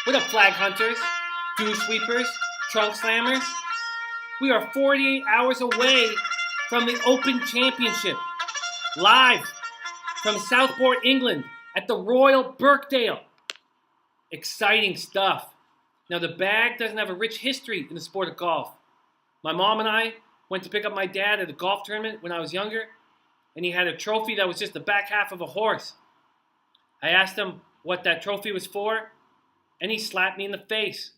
What up, flag hunters, dew sweepers, trunk slammers? We are 48 hours away from the Open Championship, live from Southport, England, at the Royal Birkdale. Exciting stuff. Now, the bag doesn't have a rich history in the sport of golf. My mom and I went to pick up my dad at a golf tournament when I was younger, and he had a trophy that was just the back half of a horse. I asked him what that trophy was for, and he slapped me in the face.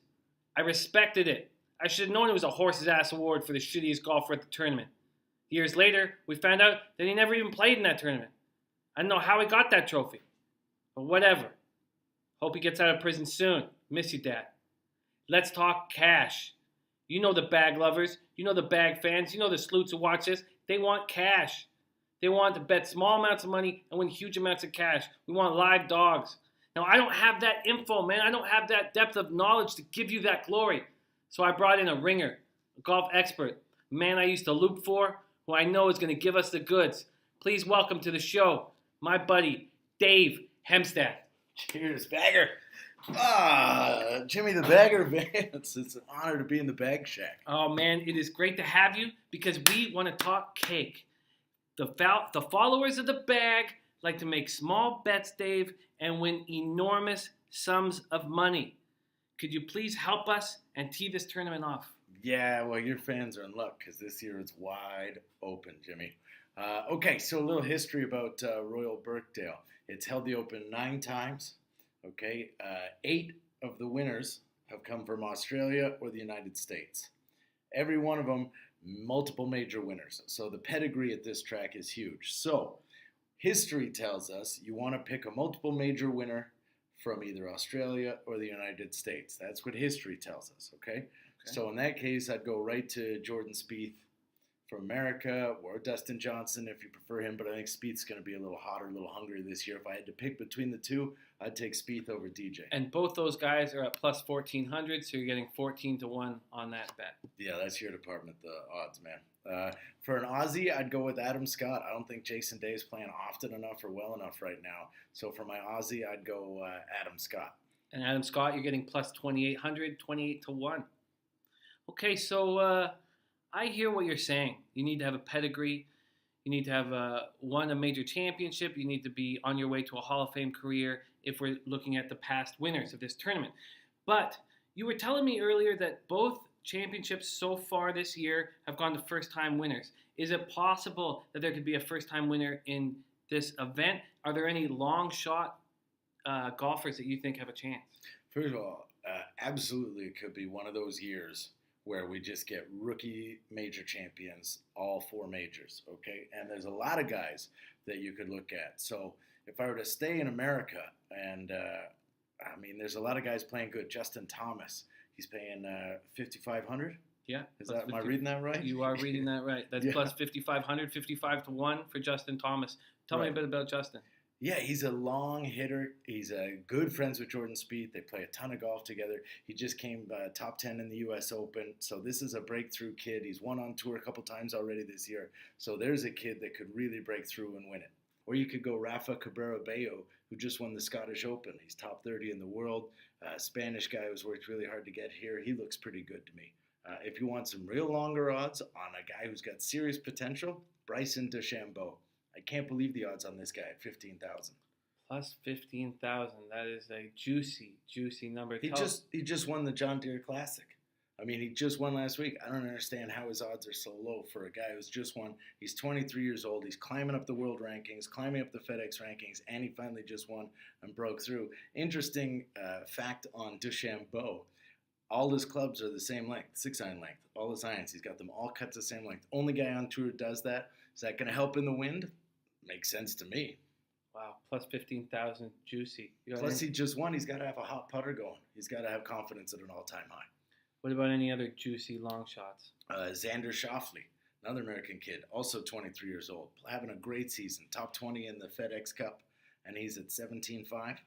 I respected it. I should have known it was a horse's ass award for the shittiest golfer at the tournament. Years later, we found out that he never even played in that tournament. I don't know how he got that trophy, but whatever. Hope he gets out of prison soon. Miss you, Dad. Let's talk cash. You know the bag lovers, you know the bag fans, you know the sleuts who watch this. They want cash. They want to bet small amounts of money and win huge amounts of cash. We want live dogs. Now, I don't have that info, man. I don't have that depth of knowledge to give you that glory. So I brought in a ringer, a golf expert, a man I used to loop for, who I know is going to give us the goods. Please welcome to the show, my buddy, Dave Hemstad. Cheers, Bagger. Jimmy the Bagger Vance. It's an honor to be in the Bag Shack. Oh, man, it is great to have you because we want to talk cake. The followers of the bag like to make small bets, Dave, and win enormous sums of money. Could you please help us and tee this tournament off? Yeah, well, your fans are in luck because this year it's wide open, Jimmy. Okay, so a little history about Royal Birkdale. It's held the Open 9 times. Okay, 8 of the winners have come from Australia or the United States. Every one of them, multiple major winners. So the pedigree at this track is huge. So history tells us you want to pick a multiple major winner from either Australia or the United States. That's what history tells us, okay? So in that case, I'd go right to Jordan Spieth from America or Dustin Johnson if you prefer him, but I think Spieth's going to be a little hotter, a little hungrier this year. If I had to pick between the two, I'd take Spieth over DJ. And both those guys are at plus 1,400, so you're getting 14-1 on that bet. Yeah, that's your department, the odds, man. For an Aussie, I'd go with Adam Scott. I don't think Jason Day is playing often enough or well enough right now. So for my Aussie, I'd go Adam Scott. And Adam Scott, you're getting plus 2,800, 28-1. Okay, so I hear what you're saying. You need to have a pedigree. You need to have won a major championship. You need to be on your way to a Hall of Fame career if we're looking at the past winners of this tournament. But you were telling me earlier that both championships so far this year have gone to first-time winners. Is it possible that there could be a first-time winner in this event? Are there any long-shot golfers that you think have a chance? First of all, absolutely it could be one of those years where we just get rookie major champions, all 4 majors, okay? And there's a lot of guys that you could look at. So if I were to stay in America, and there's a lot of guys playing good. Justin Thomas, he's paying 5,500. Yeah. Am I reading that right? You are reading that right. That's Yeah. plus 5,500, 55-1 for Justin Thomas. Tell me a bit about Justin. Yeah, he's a long hitter. He's good friends with Jordan Spieth. They play a ton of golf together. He just came top 10 in the U.S. Open. So this is a breakthrough kid. He's won on tour a couple times already this year. So there's a kid that could really break through and win it. Or you could go Rafa Cabrera-Bello, who just won the Scottish Open. He's top 30 in the world. Spanish guy who's worked really hard to get here. He looks pretty good to me. If you want some real longer odds on a guy who's got serious potential, Bryson DeChambeau. I can't believe the odds on this guy at 15,000. Plus 15,000. That is a juicy, juicy number. He just won the John Deere Classic. I mean, he just won last week. I don't understand how his odds are so low for a guy who's just won. He's 23 years old. He's climbing up the world rankings, climbing up the FedEx rankings, and he finally just won and broke through. Interesting fact on DeChambeau. All his clubs are the same length, 6-iron length. All his irons, he's got them all cut to the same length. Only guy on tour does that. Is that going to help in the wind? Makes sense to me. Wow, plus 15,000, juicy. Plus, he just won. He's got to have a hot putter going. He's got to have confidence at an all-time high. What about any other juicy long shots? Xander Schauffele, another American kid, also 23 years old, having a great season, top 20 in the FedEx Cup, and he's at 17.5.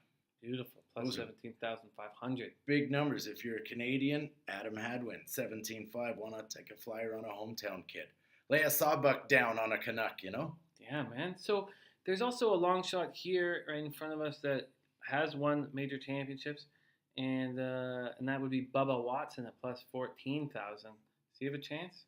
Beautiful, plus 17,500. Big numbers. If you're a Canadian, Adam Hadwin, 17.5. Why not take a flyer on a hometown kid? Lay a sawbuck down on a Canuck, you know? Yeah, man. So there's also a long shot here right in front of us that has won major championships, and that would be Bubba Watson at plus 14,000. Does he have a chance?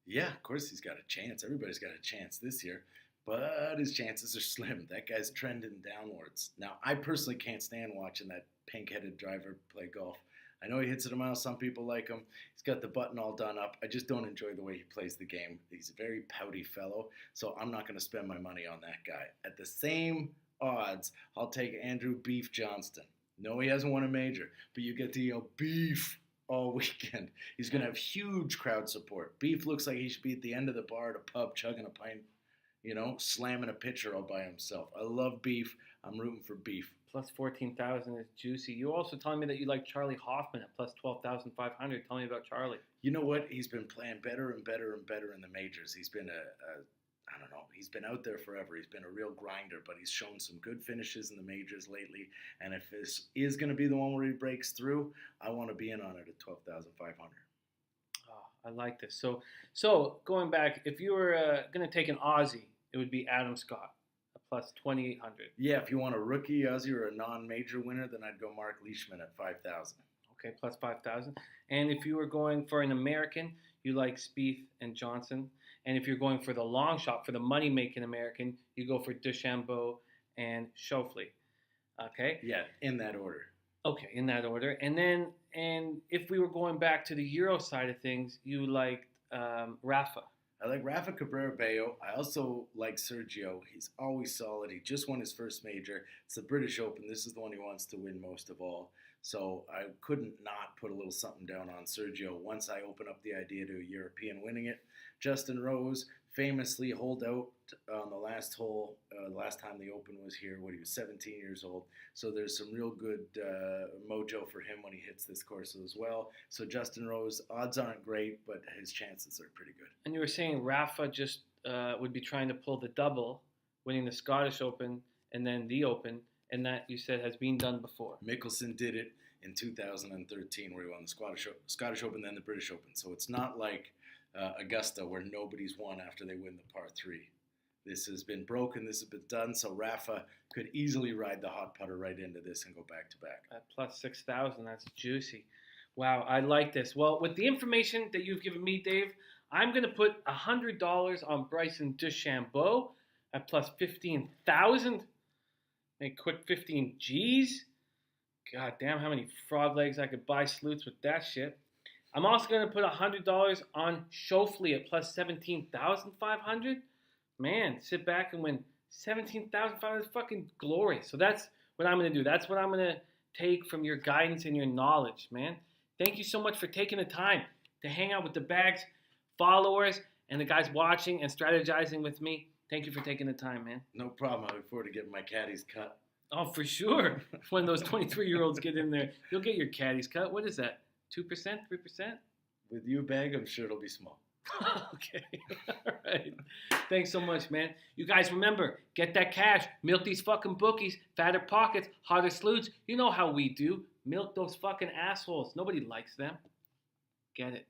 Yeah, of course he's got a chance. Everybody's got a chance this year, but his chances are slim. That guy's trending downwards. Now, I personally can't stand watching that pink-headed driver play golf. I know he hits it a mile. Some people like him. He's got the button all done up. I just don't enjoy the way he plays the game. He's a very pouty fellow, so I'm not going to spend my money on that guy. At the same odds, I'll take Andrew Beef Johnston. No, he hasn't won a major, but you get to yell beef all weekend. He's going to have huge crowd support. Beef looks like he should be at the end of the bar at a pub chugging a pint, slamming a pitcher all by himself. I love Beef. I'm rooting for Beef. Plus 14,000 is juicy. You also telling me that you like Charlie Hoffman at plus 12,500. Tell me about Charlie. You know what? He's been playing better and better and better in the majors. He's been I don't know. He's been out there forever. He's been a real grinder, but he's shown some good finishes in the majors lately. And if this is going to be the one where he breaks through, I want to be in on it at 12,500. Oh, I like this. So going back, if you were going to take an Aussie, it would be Adam Scott at plus 2,800. Yeah, if you want a rookie Aussie or a non-major winner, then I'd go Mark Leishman at 5,000. Okay, plus 5,000. And if you were going for an American, you like Spieth and Johnson. And if you're going for the long shot, for the money-making American, you go for DeChambeau and Schauffele. Okay? Yeah, in that order. Okay, in that order. And if we were going back to the Euro side of things, you liked Rafa. I like Rafa Cabrera-Bello. I also like Sergio. He's always solid. He just won his first major. It's the British Open. This is the one he wants to win most of all. So I couldn't not put a little something down on Sergio once I open up the idea to a European winning it. Justin Rose famously holed out on the last hole, the last time the Open was here when he was 17 years old. So there's some real good mojo for him when he hits this course as well. So Justin Rose, odds aren't great, but his chances are pretty good. And you were saying Rafa just would be trying to pull the double, winning the Scottish Open and then the Open, and that you said has been done before. Mickelson did it in 2013 where he won the Scottish Open, then the British Open. So it's not like Augusta where nobody's won after they win the par 3. This has been broken. This has been done. So Rafa could easily ride the hot putter right into this and go back to back. At plus 6,000, that's juicy. Wow, I like this. Well, with the information that you've given me, Dave, I'm going to put $100 on Bryson DeChambeau at plus 15,000. Make quick 15 G's. God damn, how many frog legs I could buy slutes with that shit. I'm also going to put $100 on Schauffele at plus 17,500. Man, sit back and win 17,500. Fucking glory. So that's what I'm going to do. That's what I'm going to take from your guidance and your knowledge, man. Thank you so much for taking the time to hang out with the Bags followers and the guys watching and strategizing with me. Thank you for taking the time, man. No problem. I look forward to getting my caddies cut. Oh, for sure. When those 23-year-olds get in there, you'll get your caddies cut. What is that? 2%? 3%? With you, Bag, I'm sure it'll be small. Okay. All right. Thanks so much, man. You guys remember, get that cash. Milk these fucking bookies. Fatter pockets. Hotter sleuths. You know how we do. Milk those fucking assholes. Nobody likes them. Get it.